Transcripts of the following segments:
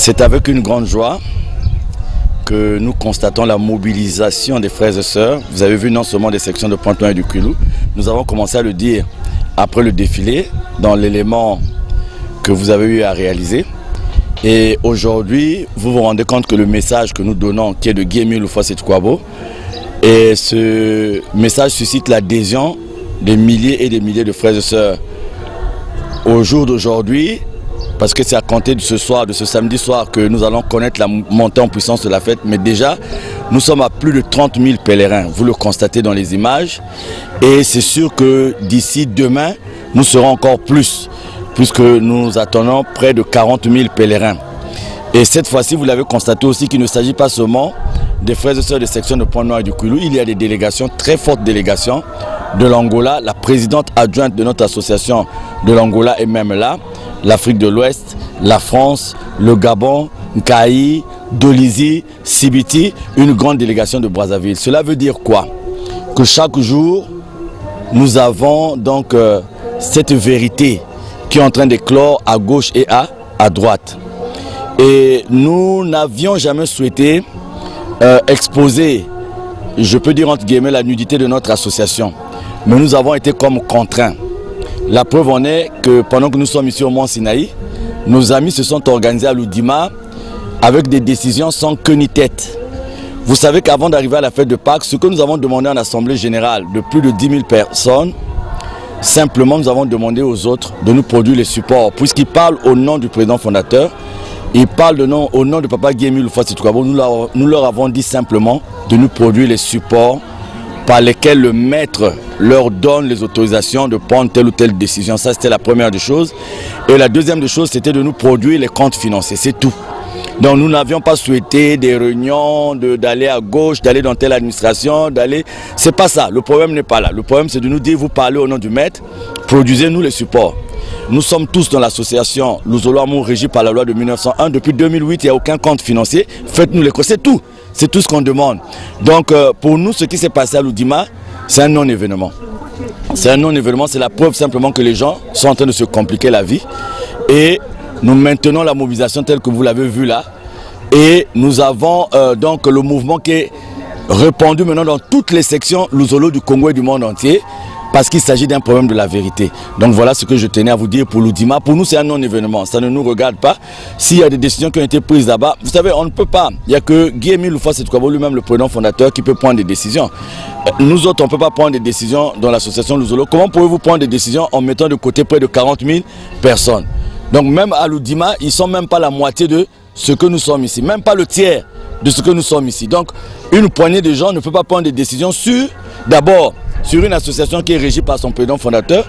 C'est avec une grande joie que nous constatons la mobilisation des frères et sœurs. Vous avez vu non seulement des sections de Pointe-Noire et du Kulou, nous avons commencé à le dire après le défilé, dans l'élément que vous avez eu à réaliser. Et aujourd'hui, vous vous rendez compte que le message que nous donnons, qui est de Guy Émile Houphouët-Boigny, et ce message suscite l'adhésion des milliers et des milliers de frères et sœurs au jour d'aujourd'hui, parce que c'est à compter de ce soir, de ce samedi soir, que nous allons connaître la montée en puissance de la fête. Mais déjà, nous sommes à plus de 30 000 pèlerins, vous le constatez dans les images. Et c'est sûr que d'ici demain, nous serons encore plus, puisque nous attendons près de 40 000 pèlerins. Et cette fois-ci, vous l'avez constaté aussi qu'il ne s'agit pas seulement des frères et sœurs des sections de Pointe-Noire et du Kulou. Il y a des délégations, très fortes délégations de l'Angola. La présidente adjointe de notre association de l'Angola est même là. L'Afrique de l'Ouest, la France, le Gabon, Nkaï, Dolisie, Sibiti, une grande délégation de Brazzaville. Cela veut dire quoi? Que chaque jour, nous avons donc cette vérité qui est en train d'éclore à gauche et à droite. Et nous n'avions jamais souhaité exposer, je peux dire entre guillemets, la nudité de notre association. Mais nous avons été comme contraints. La preuve en est que pendant que nous sommes ici au Mont Sinaï, nos amis se sont organisés à l'Oudima avec des décisions sans queue ni tête. Vous savez qu'avant d'arriver à la fête de Pâques, ce que nous avons demandé en assemblée générale de plus de 10 000 personnes, simplement nous avons demandé aux autres de nous produire les supports. Puisqu'ils parlent au nom du président fondateur, ils parlent au nom de Papa Guy Émile Houphouët-Boigny, nous leur avons dit simplement de nous produire les supports par lesquels le maître leur donne les autorisations de prendre telle ou telle décision. Ça, c'était la première des choses. Et la deuxième des choses, c'était de nous produire les comptes financiers. C'est tout. Donc, nous n'avions pas souhaité des réunions, d'aller à gauche, d'aller dans telle administration, d'aller... C'est pas ça. Le problème n'est pas là. Le problème, c'est de nous dire, vous parlez au nom du maître, produisez-nous les supports. Nous sommes tous dans l'association Luzolo Amour régie par la loi de 1901. Depuis 2008, il n'y a aucun compte financier. Faites-nous les comptes. C'est tout. C'est tout ce qu'on demande. Donc, pour nous, ce qui s'est passé à l'Oudima, c'est un non-événement. C'est un non-événement. C'est la preuve simplement que les gens sont en train de se compliquer la vie. Et nous maintenons la mobilisation telle que vous l'avez vu là. Et nous avons donc le mouvement qui est répandu maintenant dans toutes les sections Luzolo du Congo et du monde entier. Parce qu'il s'agit d'un problème de la vérité. Donc voilà ce que je tenais à vous dire pour l'Oudima. Pour nous, c'est un non-événement. Ça ne nous regarde pas. S'il y a des décisions qui ont été prises là-bas, vous savez, on ne peut pas. Il n'y a que Guy Émile Houphouët-Boigny, lui-même le président fondateur, qui peut prendre des décisions. Nous autres, on ne peut pas prendre des décisions dans l'association Luzolo. Comment pouvez-vous prendre des décisions en mettant de côté près de 40 000 personnes? Donc même à l'Oudima, ils ne sont même pas la moitié de ce que nous sommes ici. Même pas le tiers de ce que nous sommes ici. Donc une poignée de gens ne peut pas prendre des décisions d'abord, sur une association qui est régie par son président fondateur,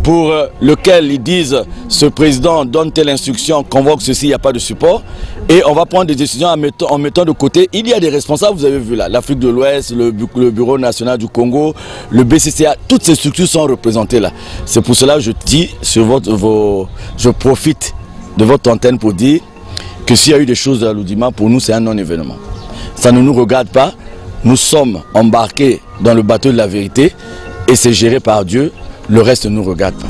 pour lequel ils disent ce président donne telle instruction, convoque ceci, il n'y a pas de support. Et on va prendre des décisions en mettant de côté. Il y a des responsables, vous avez vu là, l'Afrique de l'Ouest, le Bureau national du Congo, le BCCA, toutes ces structures sont représentées là. C'est pour cela que je dis, je profite de votre antenne pour dire que s'il y a eu des choses à l'Oudima, pour nous c'est un non-événement. Ça ne nous regarde pas. Nous sommes embarqués dans le bateau de la vérité et c'est géré par Dieu. Le reste ne nous regarde pas.